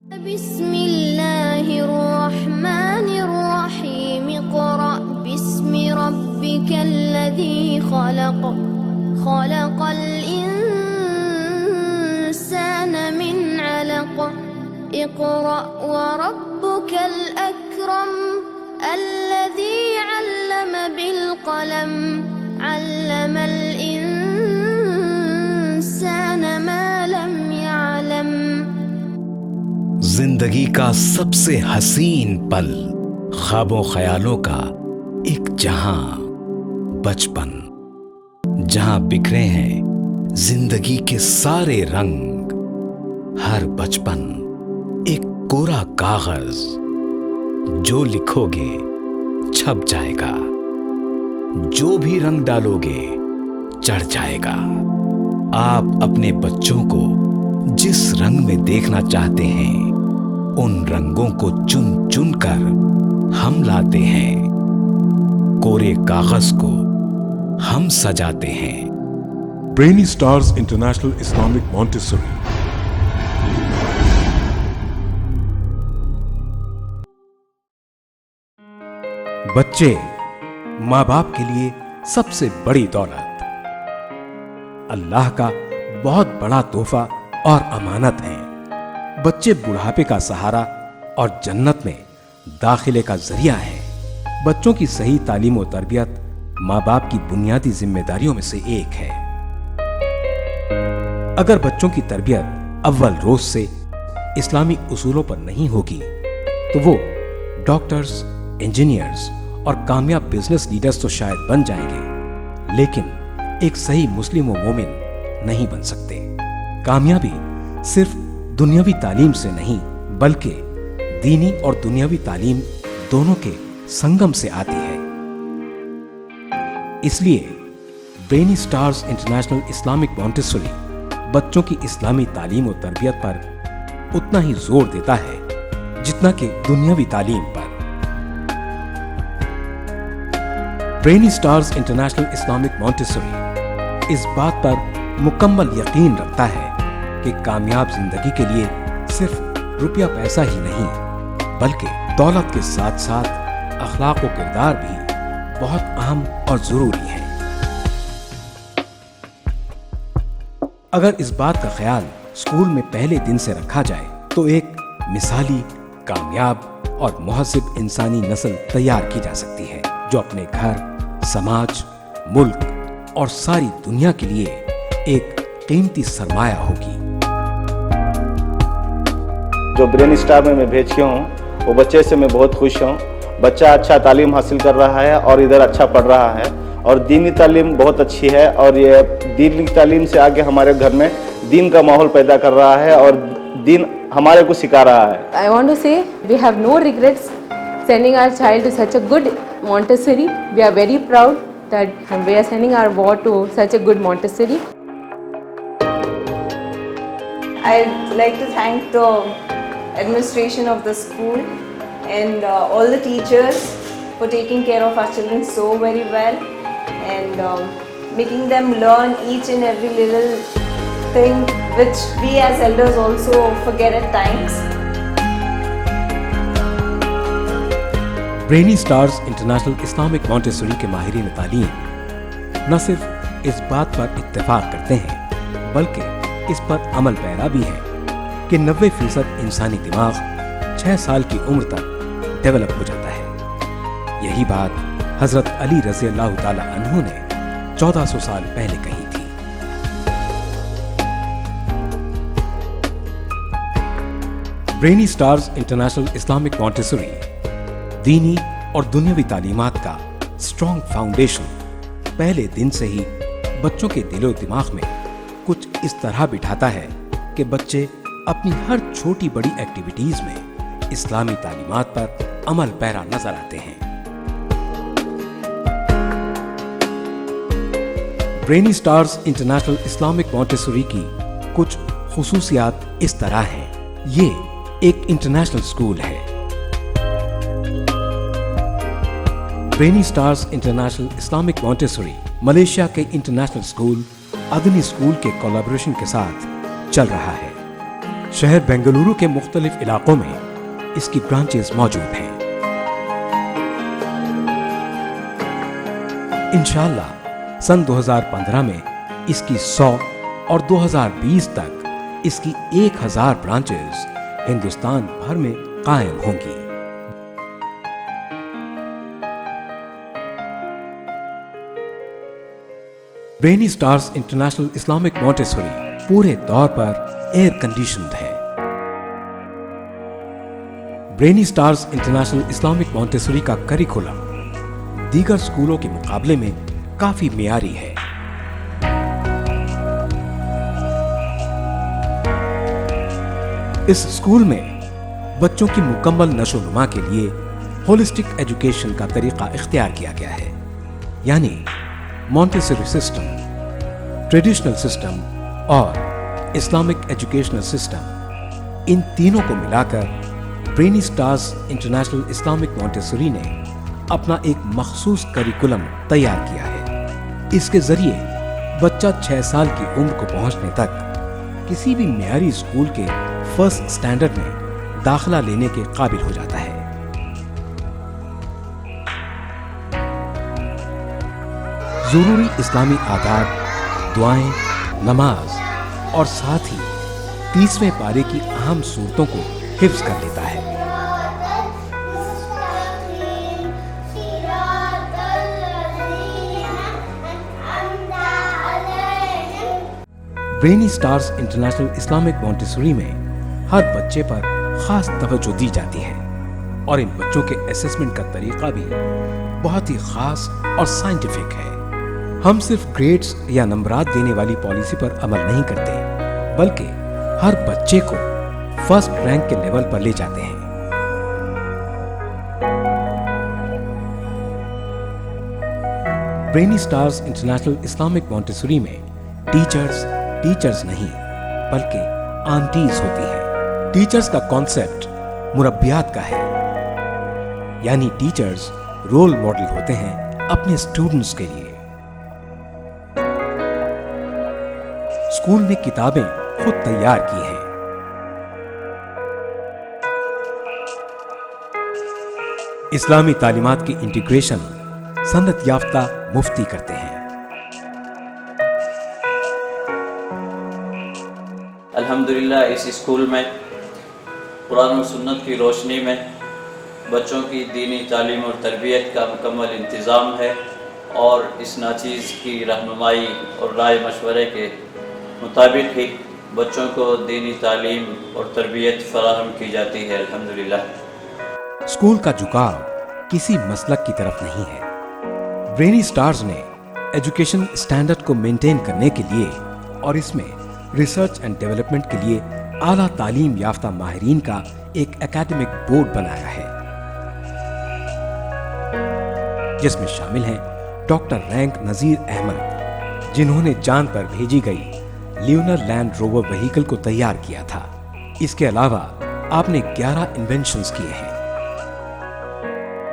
بسم اللہ الرحمن الرحیم اقرأ باسم ربک الذی خلق خلق الانسان من علق اقرأ وربک الاکرم الذی علم بالقلم علم الانسان ما لم يعلم. زندگی کا سب سے حسین پل، خوابوں خیالوں کا ایک جہاں، بچپن، جہاں بکھرے ہیں زندگی کے سارے رنگ. ہر بچپن ایک کورا کاغذ، جو لکھو گے چھپ جائے گا، جو بھی رنگ ڈالو گے چڑھ جائے گا. آپ اپنے بچوں کو جس رنگ میں دیکھنا چاہتے ہیں ان رنگوں کو چن چن کر ہم لاتے ہیں، کورے کاغذ کو ہم سجاتے ہیں. Brainy Stars International Islamic Montessori. بچے ماں باپ کے لیے سب سے بڑی دولت، اللہ کا بہت بڑا تحفہ اور امانت ہیں. بچے بڑھاپے کا سہارا اور جنت میں داخلے کا ذریعہ ہیں. بچوں کی صحیح تعلیم و تربیت ماں باپ کی بنیادی ذمہ داریوں میں سے ایک ہے. اگر بچوں کی تربیت اول روز سے اسلامی اصولوں پر نہیں ہوگی تو وہ ڈاکٹرز، انجینئرز اور کامیاب بزنس لیڈرز تو شاید بن جائیں گے، لیکن ایک صحیح مسلم و مومن نہیں بن سکتے. کامیابی صرف دنیاوی تعلیم سے نہیں بلکہ دینی اور دنیاوی تعلیم دونوں کے سنگم سے آتی ہے. اس لیے brainy Stars International Islamic Montessori بچوں کی اسلامی تعلیم و تربیت پر اتنا ہی زور دیتا ہے جتنا کہ دنیاوی تعلیم پر. Brainy Stars International Islamic Montessori اس بات پر مکمل یقین رکھتا ہے کہ کامیاب زندگی کے لیے صرف روپیہ پیسہ ہی نہیں بلکہ دولت کے ساتھ ساتھ اخلاق و کردار بھی بہت اہم اور ضروری ہیں. اگر اس بات کا خیال اسکول میں پہلے دن سے رکھا جائے تو ایک مثالی، کامیاب اور مہذب انسانی نسل تیار کی جا سکتی ہے جو اپنے گھر، سماج، ملک اور ساری دنیا کے لیے ایک قیمتی سرمایہ ہوگی. جو برینی سٹار میں بھیج کے ہوں وہ بچے سے میں بہت خوش ہوں. بچہ اچھا تعلیم حاصل کر رہا ہے اور ادھر اچھا پڑھ رہا ہے اور دینی تعلیم بہت اچھی ہے اور یہ دینی تعلیم سے آگے ہمارے گھر میں دین کا ماحول پیدا کر رہا ہے اور دین ہمارے کو سکھا رہا ہے. I want to say we have no regrets sending our child to such a good Montessori. We are very proud that we are sending our boy to such a good Montessori. I'd like to thank the administration of the school and all the teachers for taking care of our children so very well and making them learn each and every little thing which we as elders also forget at times. Brainy Stars International Islamic Montessori کے ماہرین تعلیم نہ صرف اس بات پر اتفاق کرتے ہیں بلکہ اس پر عمل پیرا بھی ہے کہ 90% انسانی دماغ 6 سال کی عمر تک ڈیولپ ہو جاتا ہے. یہی بات حضرت علی رضی اللہ تعالی عنہ نے 1400 سال پہلے کہی تھی. Brainy Stars International Islamic Montessori دینی اور دنیاوی تعلیمات کا اسٹرانگ فاؤنڈیشن پہلے دن سے ہی بچوں کے دل و دماغ میں کچھ اس طرح بٹھاتا ہے کہ بچے اپنی ہر چھوٹی بڑی ایکٹیویٹیز میں اسلامی تعلیمات پر عمل پیرا نظر آتے ہیں. Brainy Stars International Islamic Montessori کی کچھ خصوصیات اس طرح ہیں. یہ ایک انٹرنیشنل اسکول ہے. Brainy Stars International Islamic Montessori Malaysia کے انٹرنیشنل اسکول ادنی اسکول کے کولیبریشن کے ساتھ چل رہا ہے. شہر بنگلورو کے مختلف علاقوں میں اس کی برانچز موجود ہیں۔ انشاءاللہ سن 2015 میں اس کی 100 اور 2020 تک اس کی 1000 برانچز ہندوستان بھر میں قائم ہوں گی۔ Brainy Stars International Islamic Montessori پورے طور پر ایئر کنڈیشنڈ ہے۔ Brainy Stars International Islamic Montessori کا کریکولم دیگر اسکولوں کے مقابلے میں کافی معیاری ہے۔ اس اسکول میں بچوں کی مکمل نشو و نما کے لیے ہولسٹک ایجوکیشن کا طریقہ اختیار کیا گیا ہے، یعنی مونٹیسوری سسٹم، ٹریڈیشنل سسٹم اور اسلامک ایجوکیشنل سسٹم، ان تینوں کو ملا کر brainy Stars International Islamic Montessori نے اپنا ایک مخصوص کریکولم تیار کیا ہے۔ اس کے ذریعے بچہ 6 سال کی عمر کو پہنچنے تک کسی بھی معیاری اسکول کے فرسٹ سٹینڈرڈ میں داخلہ لینے کے قابل ہو جاتا ہے۔ ضروری اسلامی آداب، دعائیں، نماز اور ساتھ ہی 30ویں پارے کی اہم صورتوں کو حفظ کر لیتا ہے۔ Brainy Stars International Islamic Montessori میں ہر بچے پر خاص توجہ دی جاتی ہے اور ان بچوں کے اسیسمنٹ کا طریقہ بھی بہت ہی خاص اور سائنٹیفک ہے۔ ہم صرف گریڈز یا نمبرات دینے والی پالیسی پر عمل نہیں کرتے، بلکہ ہر بچے کو فرسٹ رینک کے لیول پر لے جاتے ہیں۔ Brainy Stars International Islamic Montessori میں ٹیچرز نہیں بلکہ آنٹیز ہوتی ہیں۔ ٹیچرز کا کانسیپٹ مربیات کا ہے، یعنی ٹیچرز رول ماڈل ہوتے ہیں اپنے اسٹوڈنٹس کے لیے۔ اسکول نے کتابیں خود تیار کی ہیں۔ اسلامی تعلیمات کی انٹیگریشن سند یافتہ مفتی کرتے ہیں۔ الحمدللہ اس اسکول میں قرآن و سنت کی روشنی میں بچوں کی دینی تعلیم اور تربیت کا مکمل انتظام ہے، اور اس ناچیز کی رہنمائی اور رائے مشورے کے مطابق ہی بچوں کو دینی تعلیم اور تربیت فراہم کی جاتی ہے۔ الحمدللہ اسکول کا جھکاؤ کسی مسلک کی طرف نہیں ہے۔ برینی سٹارز نے ایجوکیشن اسٹینڈرڈ کو مینٹین کرنے کے لیے اور اس میں ریسرچ اینڈ ڈیولپمنٹ کے لیے اعلیٰ تعلیم یافتہ ماہرین کا ایک اکیڈمک بورڈ بنایا ہے، جس میں شامل ہیں ڈاکٹر رینک نذیر احمد، جنہوں نے چاند پر بھیجی گئی لیونر لینڈ روور وہیکل کو تیار کیا تھا۔ اس کے علاوہ آپ نے 11 انوینشنز کیے ہیں۔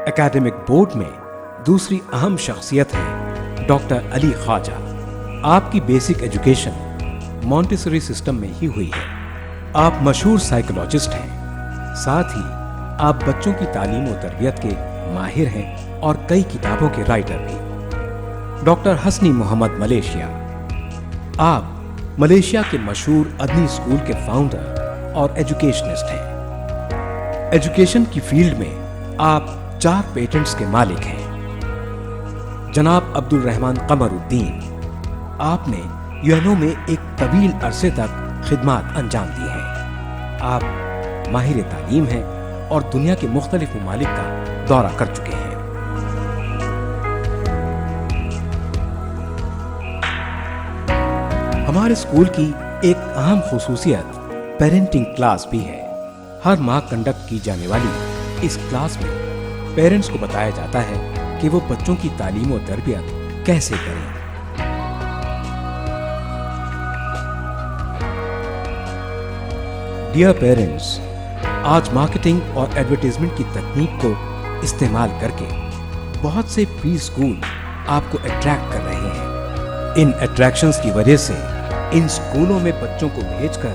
اکیڈمک بورڈ میں دوسری اہم شخصیت ہے ڈاکٹر علی خواجہ۔ آپ کی بیسک ایجوکیشن مونٹیسوری سسٹم میں ہی ہوئی ہے۔ آپ مشہور سائیکولوجسٹ ہیں، ساتھ ہی آپ بچوں کی تعلیم و تربیت کے ماہر ہیں اور کئی کتابوں کے رائٹر بھی۔ ڈاکٹر حسنی محمد ملیشیا، آپ ملیشیا کے مشہور ادنی اسکول کے فاؤنڈر اور ایجوکیشنسٹ ہیں۔ ایجوکیشن کی فیلڈ میں آپ 4 پیٹنٹس کے مالک ہیں۔ جناب عبد الرحمن قمر الدین، آپ نے یونو میں ایک طویل عرصے تک خدمات انجام دی ہیں۔ آپ ماہر تعلیم ہیں اور دنیا کے مختلف ممالک کا دورہ کر چکے ہیں۔ ہمارے اسکول کی ایک اہم خصوصیت پیرنٹنگ کلاس بھی ہے۔ ہر ماہ کنڈکٹ کی جانے والی اس کلاس میں پیرنٹس کو بتایا جاتا ہے کہ وہ بچوں کی تعلیم و تربیت کیسے کریں۔ ڈیئر پیرنٹس، آج مارکیٹنگ اور ایڈورٹائزمنٹ کی تکنیک کو استعمال کر کے بہت سے پری اسکول آپ کو اٹریکٹ کر رہے ہیں۔ ان اٹریکشنز کی وجہ سے ان اسکولوں میں بچوں کو بھیج کر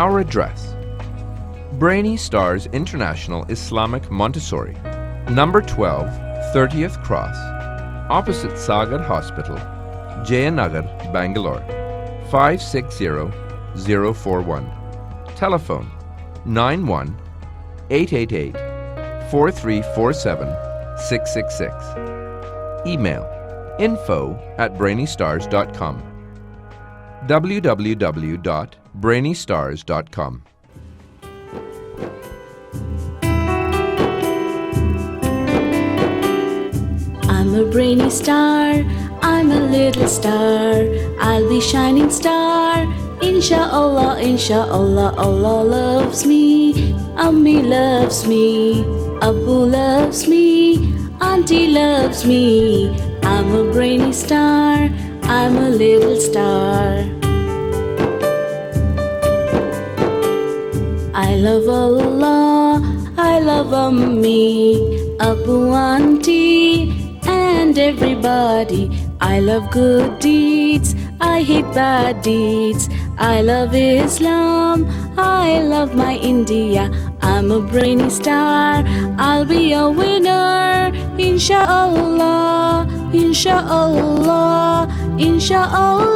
Our address: Brainy Stars International Islamic Montessori, number 12, 30th Cross, opposite Sagar Hospital, Jayanagar, Bangalore, 560041. Telephone 91-888-4347-666. Email info@brainystars.com. www.brainystars.com. I'm a brainy star, I'm a little star, I'll be shining star. Inshallah, inshallah, Allah loves me, Ammi loves me, Abu loves me, Auntie loves me. I'm a brainy star, I'm a little star. I love Allah, I love Ammi, Abu, Auntie, and everybody. I love good deeds, I hate bad deeds. I love Islam, I love my India. I'm a brainy star, I'll be a winner. Inshallah, inshallah, inshallah.